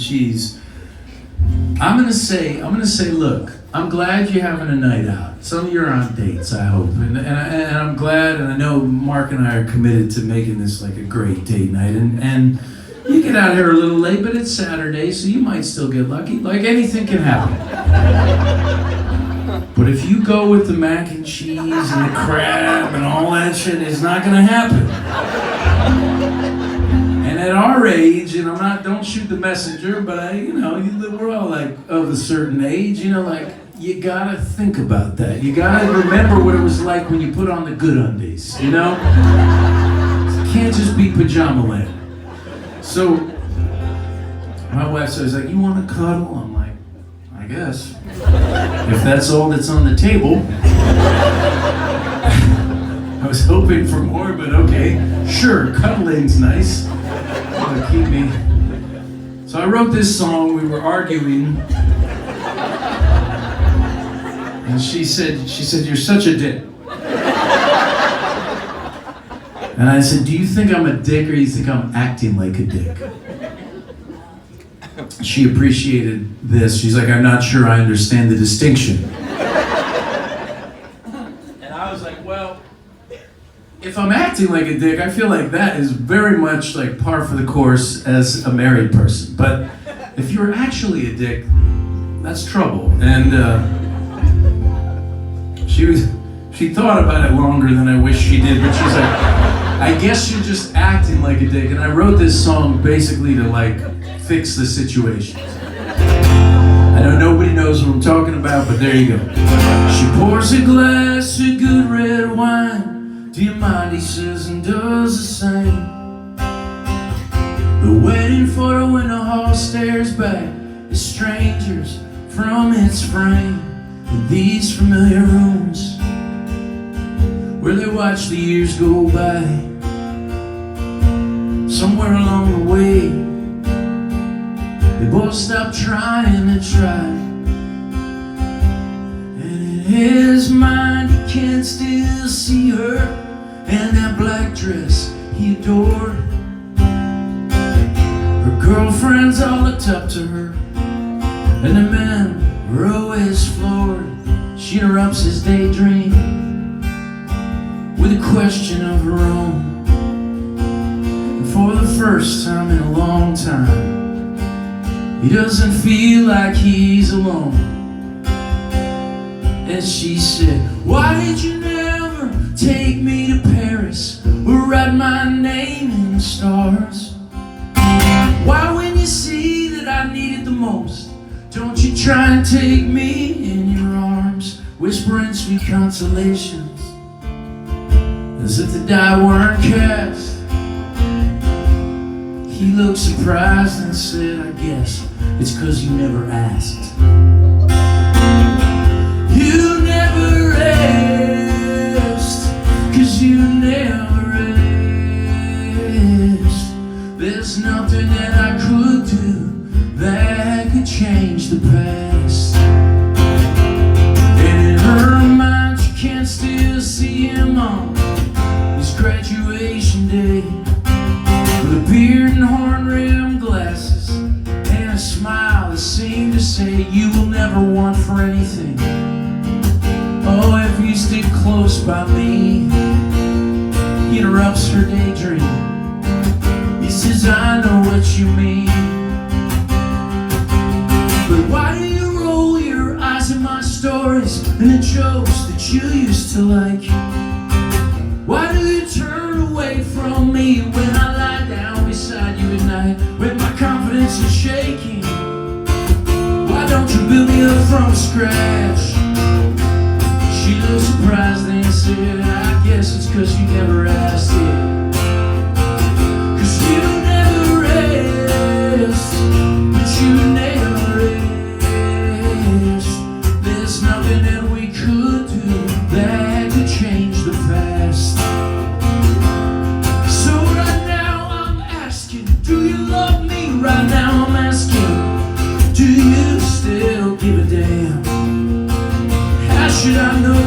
cheese. I'm gonna say, look, I'm glad you're having a night out. Some of you are on dates, I hope, and I'm glad, and I know Mark and I are committed to making this like a great date night. And you get out here a little late, but it's Saturday, so you might still get lucky. Like anything can happen. But if you go with the mac and cheese and the crab and all that shit, it's not gonna happen. And at our age, and don't shoot the messenger, but we're all like of a certain age, like you gotta think about that. You gotta remember what it was like when you put on the good undies, It can't just be pajama land. So my wife says, like, you wanna cuddle? I'm like, I guess. If that's all that's on the table. I was hoping for more, but okay. Sure, cuddling's nice. Keep me. So I wrote this song, we were arguing. And she said, you're such a dick. And I said, do you think I'm a dick or do you think I'm acting like a dick? She appreciated this. She's like, I'm not sure I understand the distinction. And I was like, well, if I'm acting like a dick, I feel like that is very much like par for the course as a married person. But if you're actually a dick, that's trouble. And she thought about it longer than I wish she did, but she's like, I guess you're just acting like a dick. And I wrote this song basically to like fix the situation. I know nobody knows what I'm talking about, but there you go. She pours a glass of good red wine. Do you mind, he says, and does the same. The wedding photo in the hall stares back as strangers from its frame. In these familiar rooms where they watch the years go by. Somewhere along the way they both stopped trying to try. And in his mind he can still see her and that black dress he adored. Her girlfriends all looked up to her, and the men were always floored. She interrupts his daydream with a question of her own. And for the first time in a long time, he doesn't feel like he's alone. And she said, why did you never take me to Paris or write my name in the stars? Why, when you see that I need it the most, don't you try and take me in your arms, whispering sweet consolations as if the die weren't cast? He looked surprised and said, I guess it's 'cause you never asked. You never asked, 'cause you never asked. There's nothing that I could do that could change the past. And in her mind she can still see him on his graduation day, with a beard and horn-rimmed glasses and a smile that seemed to say, you will never want for anything. Oh, if you stick close by me. He interrupts her daydream. He says, I know what you mean. But why do you roll your eyes at my stories and the jokes that you used to like? Why do you turn away from me when I lie down beside you at night, when my confidence is shaking? Why don't you build me up from scratch? She looked surprised and said, I guess it's 'cause you never asked it. 'Cause you never asked, but you never asked. There's nothing that we could do that could change the past. So right now I'm asking, do you love me? Right now I'm asking, do you still give a damn? How should I know?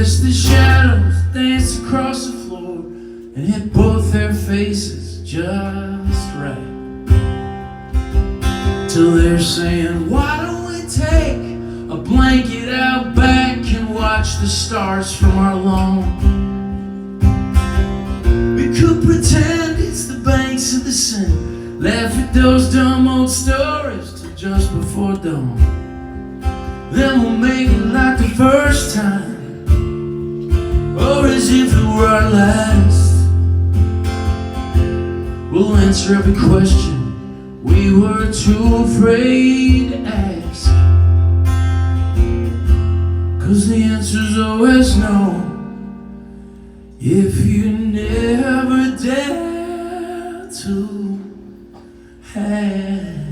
as the shadows danced across the floor and hit both their faces just right. Till they're saying, why don't we take a blanket out back and watch the stars from our lawn? We could pretend it's the banks of the Seine, laugh at those dumb old stories till just before dawn. Then we'll make it like the first time, or as if it were our last. We'll answer every question we were too afraid to ask, 'cause the answer's always no, if you never dare to ask.